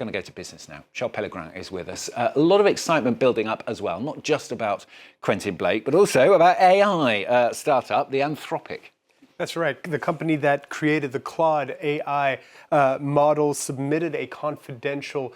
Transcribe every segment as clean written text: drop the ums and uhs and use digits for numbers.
going to go to business now. Charles Pellegrin is with us. A lot of excitement building up as well, not just about Quentin Blake, but also about AI startup, the Anthropic. That's right. The company that created the Claude AI model submitted a confidential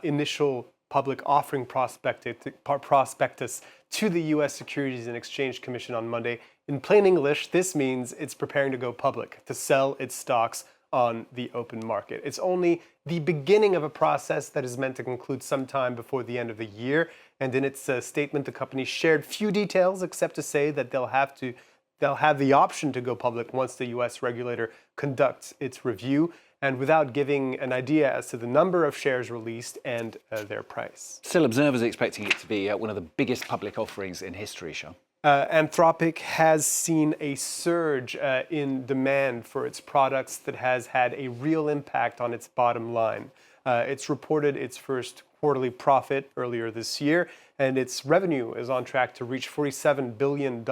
initial public offering prospectus to the U.S. Securities and Exchange Commission on Monday. In plain English, this means it's preparing to go public, to sell its stocks on the open market. It's only the beginning of a process that is meant to conclude sometime before the end of the year. And in its statement, the company shared few details, except to say that they'll have the option to go public once the U.S. regulator conducts its review, and without giving an idea as to the number of shares released and their price. Still, observers are expecting it to be one of the biggest public offerings in history, Sean. Anthropic has seen a surge in demand for its products that has had a real impact on its bottom line. It's reported its first quarterly profit earlier this year, and its revenue is on track to reach $47 billion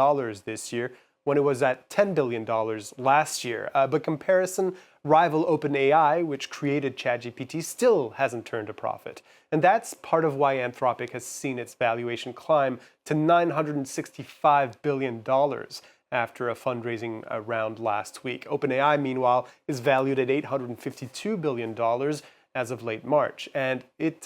this year, when it was at $10 billion last year. But comparison, rival OpenAI, which created ChatGPT, still hasn't turned a profit. And that's part of why Anthropic has seen its valuation climb to $965 billion after a fundraising round last week. OpenAI, meanwhile, is valued at $852 billion as of late March. And it,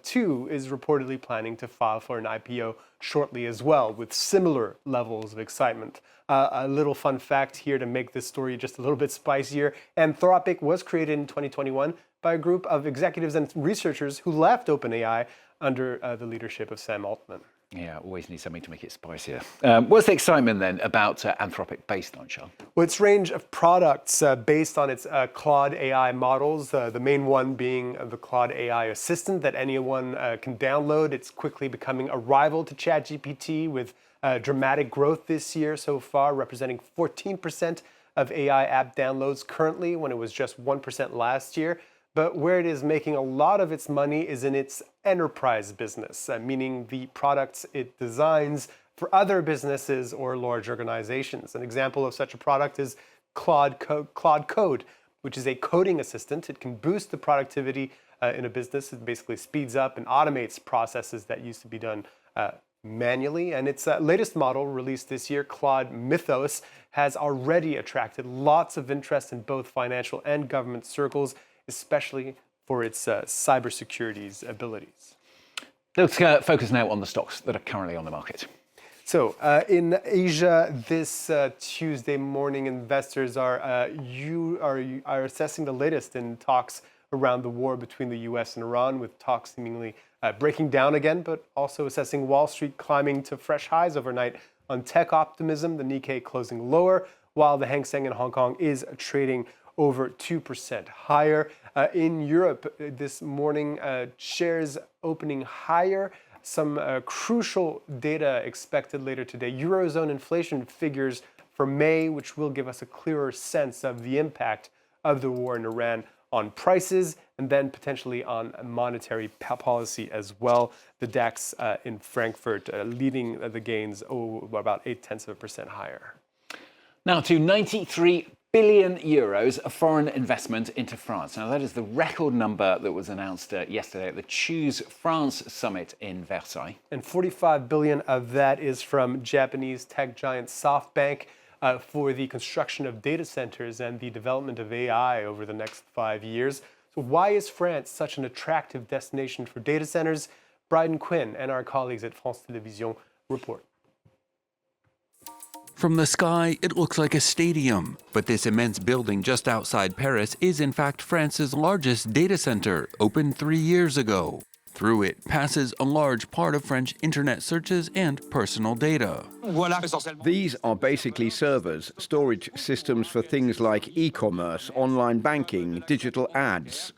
too, is reportedly planning to file for an IPO shortly as well, with similar levels of excitement. A little fun fact here to make this story just a little bit spicier. Anthropic was created in 2021 by a group of executives and researchers who left OpenAI under the leadership of Sam Altman. Yeah, always need something to make it spicier. What's the excitement then about Anthropic based on, Sean? Well, its range of products based on its Claude AI models, the main one being the Claude AI assistant that anyone can download. It's quickly becoming a rival to ChatGPT with dramatic growth this year so far, representing 14% of AI app downloads currently, when it was just 1% last year. But where it is making a lot of its money is in its enterprise business, meaning the products it designs for other businesses or large organizations. An example of such a product is Claude Code, which is a coding assistant. It can boost the productivity in a business. It basically speeds up and automates processes that used to be done manually. And its latest model, released this year, Claude Mythos, has already attracted lots of interest in both financial and government circles, especially for its cybersecurity's abilities. Let's focus now on the stocks that are currently on the market. So in Asia this Tuesday morning, investors are assessing the latest in talks around the war between the US and Iran, with talks seemingly breaking down again, but also assessing Wall Street climbing to fresh highs overnight on tech optimism, the Nikkei closing lower, while the Hang Seng in Hong Kong is trading over 2% higher. In Europe this morning, shares opening higher. Some crucial data expected later today. Eurozone inflation figures for May, which will give us a clearer sense of the impact of the war in Iran on prices and then potentially on monetary policy as well. The DAX in Frankfurt leading the gains about 0.8% higher. Now to 93 billion euros of foreign investment into France. Now that is the record number that was announced yesterday at the Choose France summit in Versailles. And 45 billion of that is from Japanese tech giant SoftBank for the construction of data centers and the development of AI over the next 5 years. So why is France such an attractive destination for data centers? Bryden Quinn and our colleagues at France Télévisions report. From the sky, it looks like a stadium, but this immense building just outside Paris is in fact France's largest data center, opened 3 years ago. Through it passes a large part of French internet searches and personal data. These are basically servers, storage systems for things like e-commerce, online banking, digital ads.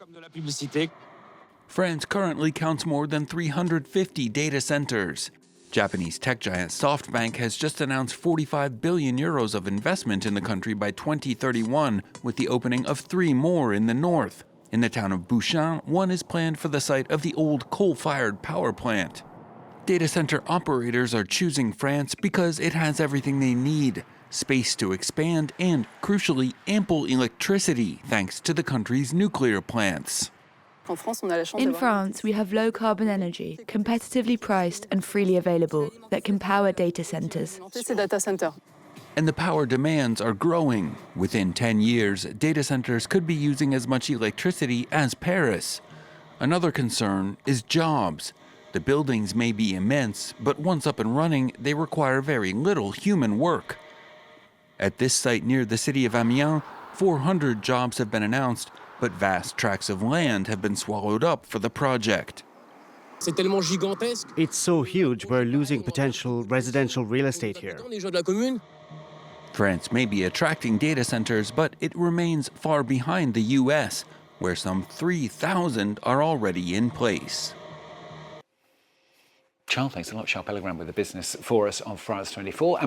France currently counts more than 350 data centers. Japanese tech giant SoftBank has just announced 45 billion euros of investment in the country by 2031, with the opening of 3 more in the north. In the town of Bouchain, one is planned for the site of the old coal-fired power plant. Data center operators are choosing France because it has everything they need: space to expand and, crucially, ample electricity thanks to the country's nuclear plants. In France, we have low-carbon energy, competitively priced and freely available, that can power data centers. And the power demands are growing. Within 10 years, data centers could be using as much electricity as Paris. Another concern is jobs. The buildings may be immense, but once up and running, they require very little human work. At this site near the city of Amiens, 400 jobs have been announced, but vast tracts of land have been swallowed up for the project. It's so huge, we're losing potential residential real estate here. France may be attracting data centers, but it remains far behind the US, where some 3,000 are already in place. Charles, thanks a lot. Charles Pellegrin with the business for us on France 24.